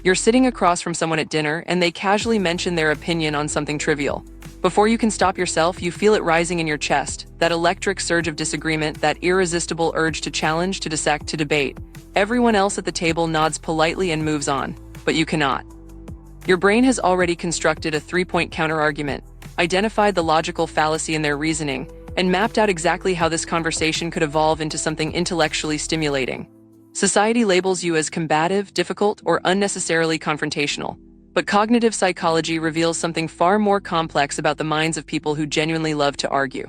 You're sitting across from someone at dinner and they casually mention their opinion on something trivial. Before you can stop yourself, you feel it rising in your chest, that electric surge of disagreement, that irresistible urge to challenge, to dissect, to debate. Everyone else at the table nods politely and moves on, but you cannot. Your brain has already constructed a three-point counterargument, identified the logical fallacy in their reasoning, and mapped out exactly how this conversation could evolve into something intellectually stimulating. Society labels you as combative, difficult, or unnecessarily confrontational. But cognitive psychology reveals something far more complex about the minds of people who genuinely love to argue.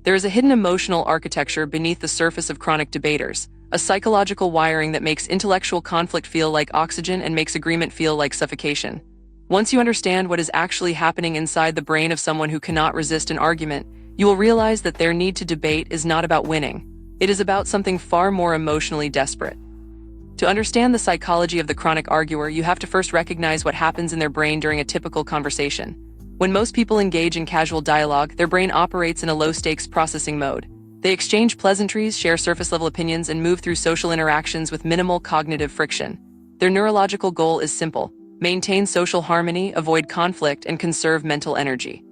There is a hidden emotional architecture beneath the surface of chronic debaters, a psychological wiring that makes intellectual conflict feel like oxygen and makes agreement feel like suffocation. Once you understand what is actually happening inside the brain of someone who cannot resist an argument, you will realize that their need to debate is not about winning. It is about something far more emotionally desperate. To understand the psychology of the chronic arguer, you have to first recognize what happens in their brain during a typical conversation. When most people engage in casual dialogue, their brain operates in a low-stakes processing mode. They exchange pleasantries, share surface-level opinions, and move through social interactions with minimal cognitive friction. Their neurological goal is simple: maintain social harmony, avoid conflict, and conserve mental energy.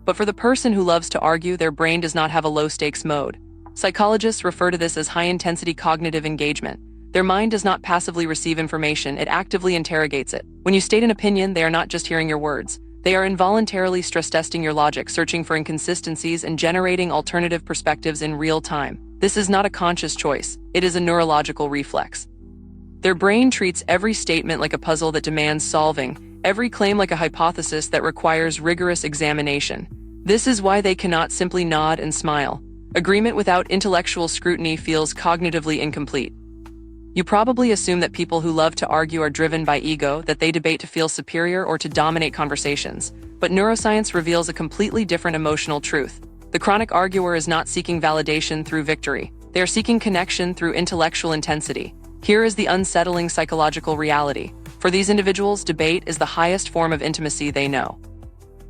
But for the person who loves to argue, their brain does not have a low-stakes mode. Psychologists refer to this as high-intensity cognitive engagement. Their mind does not passively receive information, it actively interrogates it. When you state an opinion, they are not just hearing your words. They are involuntarily stress-testing your logic, searching for inconsistencies, and generating alternative perspectives in real time. This is not a conscious choice, it is a neurological reflex. Their brain treats every statement like a puzzle that demands solving, every claim like a hypothesis that requires rigorous examination. This is why they cannot simply nod and smile. Agreement without intellectual scrutiny feels cognitively incomplete. You probably assume that people who love to argue are driven by ego, that they debate to feel superior or to dominate conversations. But neuroscience reveals a completely different emotional truth. The chronic arguer is not seeking validation through victory. They are seeking connection through intellectual intensity. Here is the unsettling psychological reality. For these individuals, debate is the highest form of intimacy they know.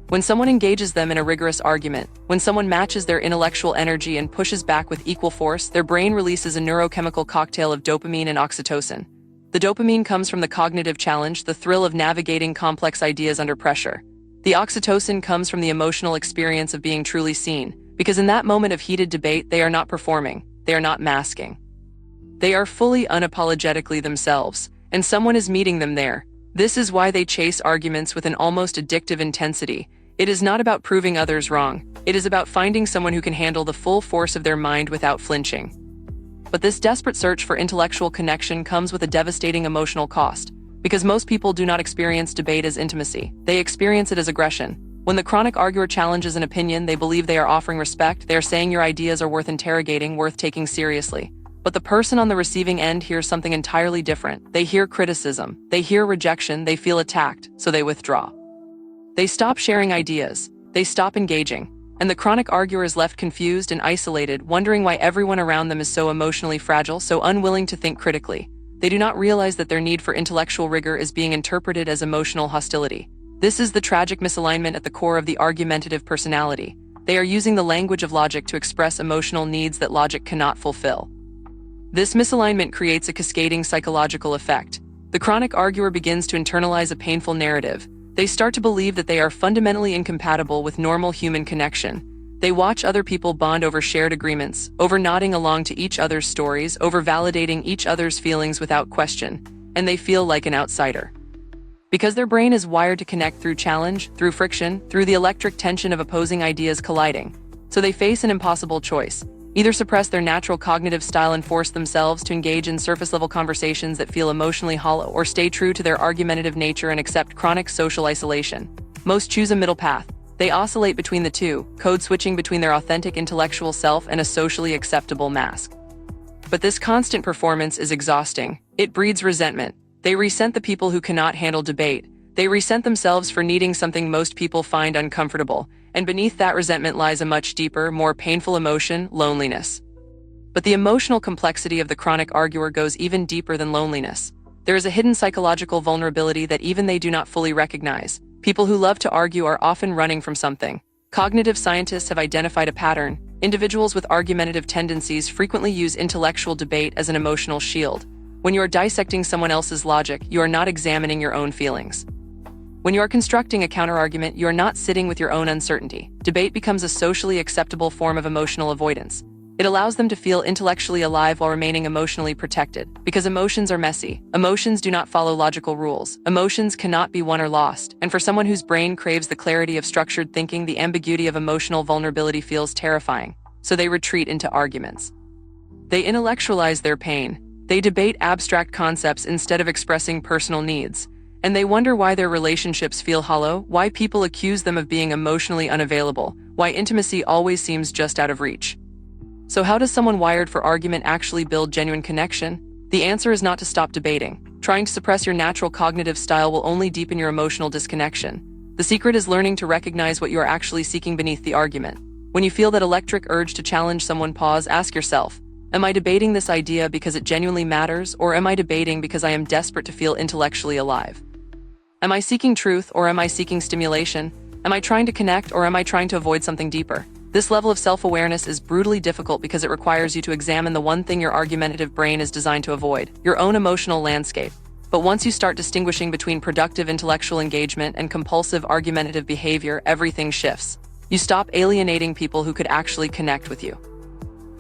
When someone engages them in a rigorous argument, when someone matches their intellectual energy and pushes back with equal force, their brain releases a neurochemical cocktail of dopamine and oxytocin. The dopamine comes from the cognitive challenge, the thrill of navigating complex ideas under pressure. The oxytocin comes from the emotional experience of being truly seen, because in that moment of heated debate, they are not performing, they are not masking. They are fully unapologetically themselves, and someone is meeting them there. This is why they chase arguments with an almost addictive intensity. It is not about proving others wrong. It is about finding someone who can handle the full force of their mind without flinching. But this desperate search for intellectual connection comes with a devastating emotional cost, because most people do not experience debate as intimacy. They experience it as aggression. When the chronic arguer challenges an opinion, they believe they are offering respect. They are saying your ideas are worth interrogating, worth taking seriously. But the person on the receiving end hears something entirely different. They hear criticism, they hear rejection, they feel attacked, so they withdraw. They stop sharing ideas, they stop engaging, and the chronic arguer is left confused and isolated, wondering why everyone around them is so emotionally fragile, so unwilling to think critically. They do not realize that their need for intellectual rigor is being interpreted as emotional hostility. This is the tragic misalignment at the core of the argumentative personality. They are using the language of logic to express emotional needs that logic cannot fulfill. This misalignment creates a cascading psychological effect. The chronic arguer begins to internalize a painful narrative. They start to believe that they are fundamentally incompatible with normal human connection. They watch other people bond over shared agreements, over nodding along to each other's stories, over validating each other's feelings without question, and they feel like an outsider. Because their brain is wired to connect through challenge, through friction, through the electric tension of opposing ideas colliding. So they face an impossible choice. Either suppress their natural cognitive style and force themselves to engage in surface-level conversations that feel emotionally hollow, or stay true to their argumentative nature and accept chronic social isolation. Most choose a middle path. They oscillate between the two, code-switching between their authentic intellectual self and a socially acceptable mask. But this constant performance is exhausting. It breeds resentment. They resent the people who cannot handle debate. They resent themselves for needing something most people find uncomfortable. And beneath that resentment lies a much deeper, more painful emotion: loneliness. But the emotional complexity of the chronic arguer goes even deeper than loneliness. There is a hidden psychological vulnerability that even they do not fully recognize. People who love to argue are often running from something. Cognitive scientists have identified a pattern. Individuals with argumentative tendencies frequently use intellectual debate as an emotional shield. When you are dissecting someone else's logic, you are not examining your own feelings. When you are constructing a counterargument, you are not sitting with your own uncertainty. Debate becomes a socially acceptable form of emotional avoidance. It allows them to feel intellectually alive while remaining emotionally protected. Because emotions are messy. Emotions do not follow logical rules. Emotions cannot be won or lost. And for someone whose brain craves the clarity of structured thinking, the ambiguity of emotional vulnerability feels terrifying. So they retreat into arguments. They intellectualize their pain. They debate abstract concepts instead of expressing personal needs. And they wonder why their relationships feel hollow, why people accuse them of being emotionally unavailable, why intimacy always seems just out of reach. So how does someone wired for argument actually build genuine connection? The answer is not to stop debating. Trying to suppress your natural cognitive style will only deepen your emotional disconnection. The secret is learning to recognize what you are actually seeking beneath the argument. When you feel that electric urge to challenge someone, pause, ask yourself, am I debating this idea because it genuinely matters, or am I debating because I am desperate to feel intellectually alive? Am I seeking truth, or am I seeking stimulation? Am I trying to connect, or am I trying to avoid something deeper? This level of self-awareness is brutally difficult because it requires you to examine the one thing your argumentative brain is designed to avoid, your own emotional landscape. But once you start distinguishing between productive intellectual engagement and compulsive argumentative behavior, everything shifts. You stop alienating people who could actually connect with you.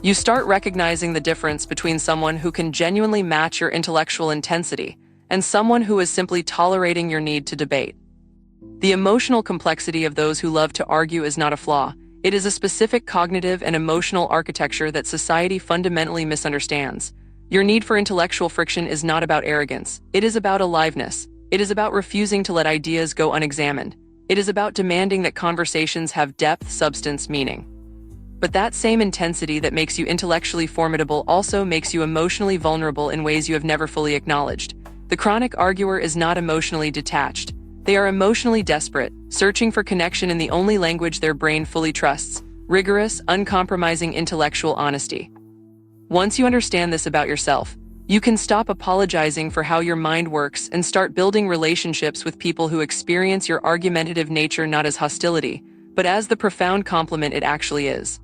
You start recognizing the difference between someone who can genuinely match your intellectual intensity and someone who is simply tolerating your need to debate. The emotional complexity of those who love to argue is not a flaw. It is a specific cognitive and emotional architecture that society fundamentally misunderstands. Your need for intellectual friction is not about arrogance. It is about aliveness. It is about refusing to let ideas go unexamined. It is about demanding that conversations have depth, substance, meaning. But that same intensity that makes you intellectually formidable also makes you emotionally vulnerable in ways you have never fully acknowledged. The chronic arguer is not emotionally detached. They are emotionally desperate, searching for connection in the only language their brain fully trusts: rigorous, uncompromising intellectual honesty. Once you understand this about yourself, you can stop apologizing for how your mind works and start building relationships with people who experience your argumentative nature not as hostility, but as the profound compliment it actually is.